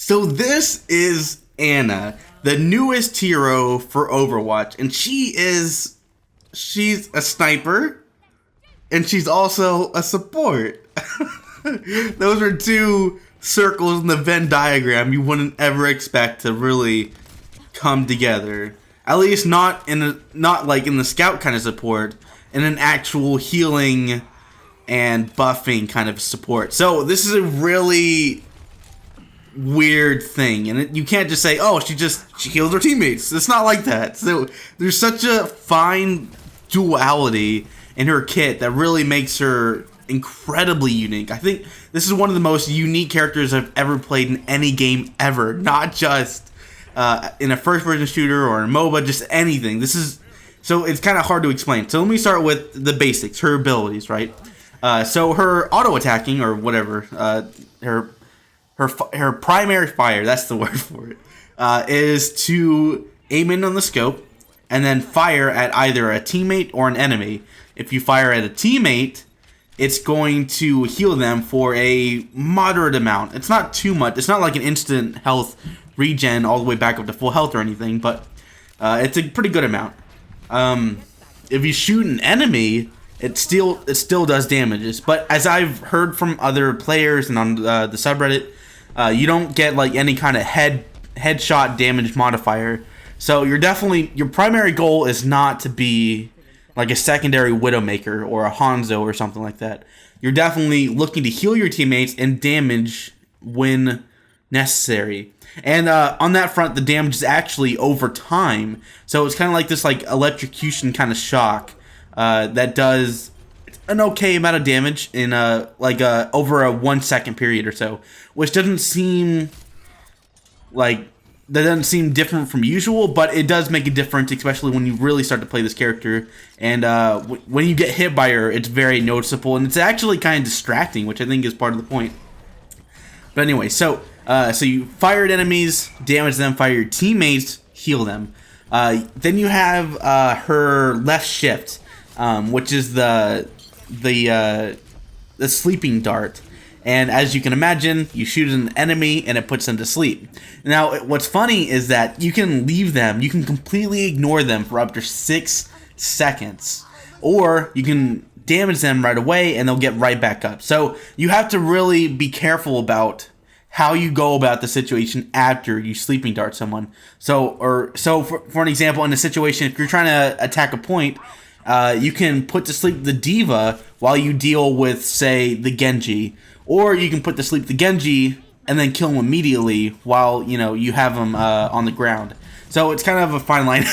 So this is Anna, the newest hero for Overwatch, and she's a sniper, and she's also a support. Those are two circles in the Venn diagram you wouldn't ever expect to really come together. At least not like in the scout kind of support, in an actual healing and buffing kind of support. So this is a really weird thing, and you can't just say, oh, she heals her teammates. It's not like that. So there's such a fine duality in her kit that really makes her incredibly unique. I think this is one of the most unique characters I've ever played in any game ever, not just in a first person shooter or a MOBA, just anything. So it's kind of hard to explain. So let me start with the basics, her abilities, right? So her auto attacking, or whatever, her primary fire, that's the word for it, is to aim in on the scope and then fire at either a teammate or an enemy. If you fire at a teammate, it's going to heal them for a moderate amount. It's not too much. It's not like an instant health regen all the way back up to full health or anything, but it's a pretty good amount. If you shoot an enemy, it still does damages. But as I've heard from other players and on the subreddit, you don't get like any kind of headshot damage modifier. So your primary goal is not to be like a secondary Widowmaker or a Hanzo or something like that. You're definitely looking to heal your teammates and damage when necessary. And on that front, the damage is actually over time. So it's kind of like this like electrocution kind of shock that does an okay amount of damage in over a 1 second period or so, which doesn't seem different from usual, but it does make a difference, especially when you really start to play this character. And when you get hit by her, it's very noticeable, and it's actually kind of distracting, which I think is part of the point. But anyway, so you fire at enemies, damage them, fire your teammates, heal them. Then you have her left shift, which is the sleeping dart. And as you can imagine, you shoot an enemy and it puts them to sleep. Now, what's funny is that you can leave them, you can completely ignore them for up to 6 seconds. Or you can damage them right away and they'll get right back up. So you have to really be careful about how you go about the situation after you sleeping dart someone. So for an example, in a situation, if you're trying to attack a point, you can put to sleep the Diva while you deal with, say, the Genji. Or you can put to sleep the Genji and then kill him immediately while, you have him on the ground. So it's kind of a fine line.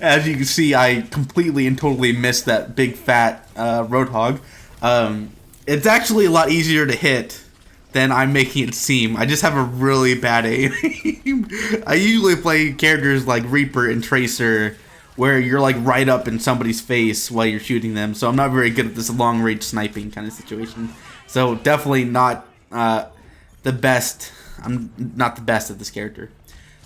As you can see, I completely and totally missed that big fat Roadhog. It's actually a lot easier to hit than I'm making it seem. I just have a really bad aim. I usually play characters like Reaper and Tracer, where you're like right up in somebody's face while you're shooting them. So I'm not very good at this long range sniping kind of situation. So definitely not the best. I'm not the best at this character.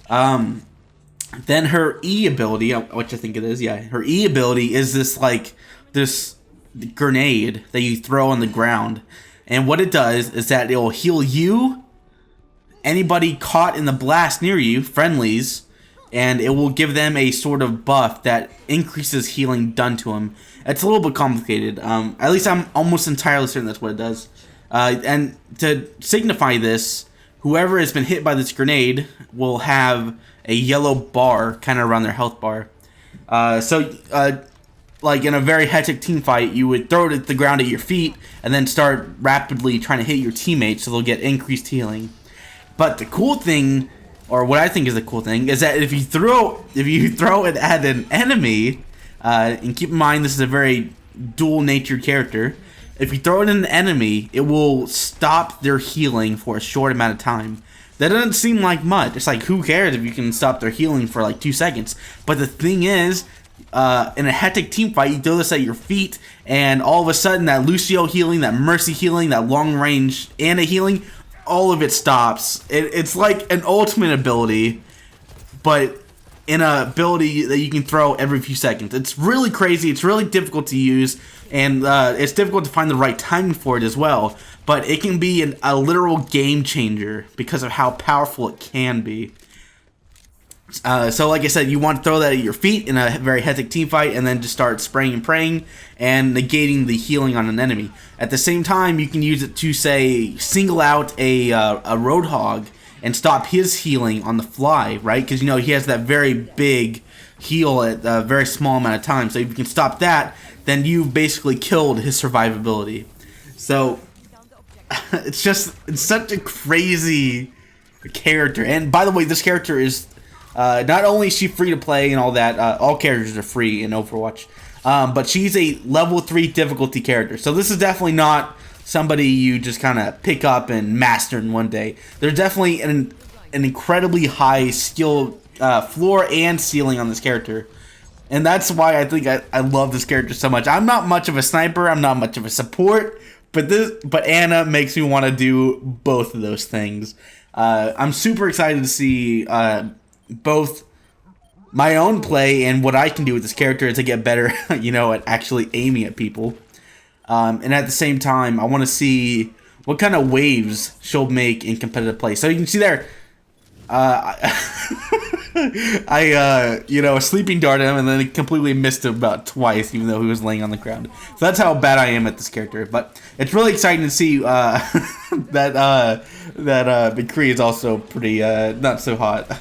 Then her E ability, which I think it is, her E ability is this grenade that you throw on the ground. And what it does is that it will heal you, anybody caught in the blast near you, friendlies, and it will give them a sort of buff that increases healing done to them. It's a little bit complicated. At least I'm almost entirely certain that's what it does. And to signify this, whoever has been hit by this grenade will have a yellow bar kind of around their health bar. Like in a very hectic team fight, you would throw it at the ground at your feet and then start rapidly trying to hit your teammates so they'll get increased healing. But the cool thing, or what I think is the cool thing, is that if you throw it at an enemy, and keep in mind this is a very dual-natured character, if you throw it at an enemy, it will stop their healing for a short amount of time. That doesn't seem like much. It's like, who cares if you can stop their healing for like 2 seconds? But the thing is, in a hectic team fight, you throw this at your feet, and all of a sudden that Lucio healing, that Mercy healing, that long range Ana healing, all of it stops. It's like an ultimate ability, but in a ability that you can throw every few seconds. It's really crazy. It's really difficult to use, and it's difficult to find the right timing for it as well. But it can be a literal game changer because of how powerful it can be. So like I said, you want to throw that at your feet in a very hectic team fight, and then just start spraying and praying and negating the healing on an enemy. At the same time, you can use it to, say, single out a Roadhog and stop his healing on the fly, right? Because, you know, he has that very big heal at a very small amount of time. So if you can stop that, then you've basically killed his survivability. So it's such a crazy character. And by the way, this character is not only is she free to play and all that, all characters are free in Overwatch, but she's a level 3 difficulty character. So this is definitely not somebody you just kind of pick up and master in one day. There's definitely an incredibly high skill floor and ceiling on this character. And that's why I think I love this character so much. I'm not much of a sniper, I'm not much of a support, but Ana makes me want to do both of those things. I'm super excited to see both my own play and what I can do with this character to get better, you know, at actually aiming at people. And at the same time, I want to see what kind of waves she'll make in competitive play. So you can see there, I you know, sleeping darted him and then completely missed him about twice, even though he was laying on the ground. So that's how bad I am at this character. But it's really exciting to see that McCree is also pretty not so hot.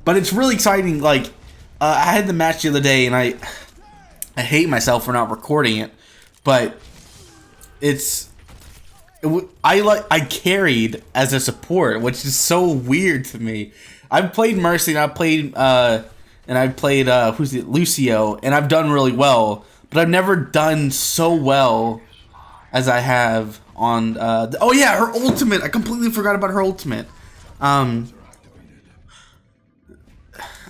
But it's really exciting. Like I had the match the other day, and I hate myself for not recording it, but I carried as a support, which is so weird to me. I've played Mercy, and I've played Lucio, and I've done really well, but I've never done so well as I have on oh yeah, her ultimate. I completely forgot about her ultimate.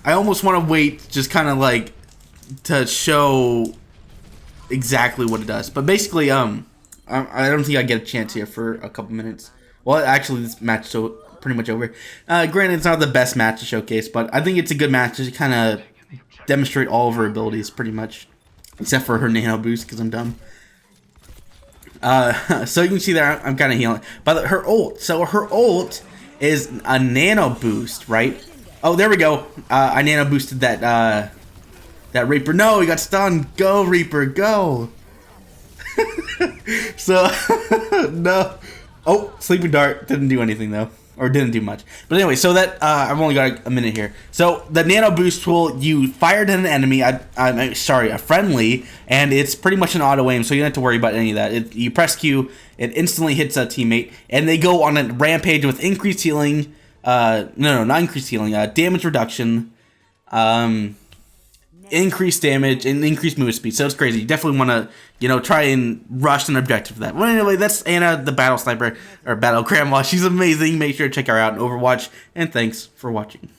I almost want to wait, just kind of like to show exactly what it does. But basically, I don't think I get a chance here for a couple minutes. Well, actually, this match is pretty much over. Granted, it's not the best match to showcase, but I think it's a good match to kind of demonstrate all of her abilities, pretty much, except for her nano boost, because I'm dumb. So you can see there, I'm kind of healing. But her ult, so her ult is a nano boost, right? Oh, there we go. I nano boosted that Reaper. No, he got stunned. Go, Reaper, go. So, no. Oh, Sleeping Dart didn't do anything, though. Or didn't do much. But anyway, so that, I've only got a minute here. So, the nano boost tool, you fired at an enemy, a friendly, and it's pretty much an auto aim, so you don't have to worry about any of that. You press Q, it instantly hits a teammate, and they go on a rampage with increased healing, no, not increased healing, damage reduction, increased damage, and increased movement speed. So it's crazy. You definitely want to, you know, try and rush an objective for that. Well, anyway, that's Ana, the battle sniper, or battle grandma. She's amazing. Make sure to check her out in Overwatch, and thanks for watching.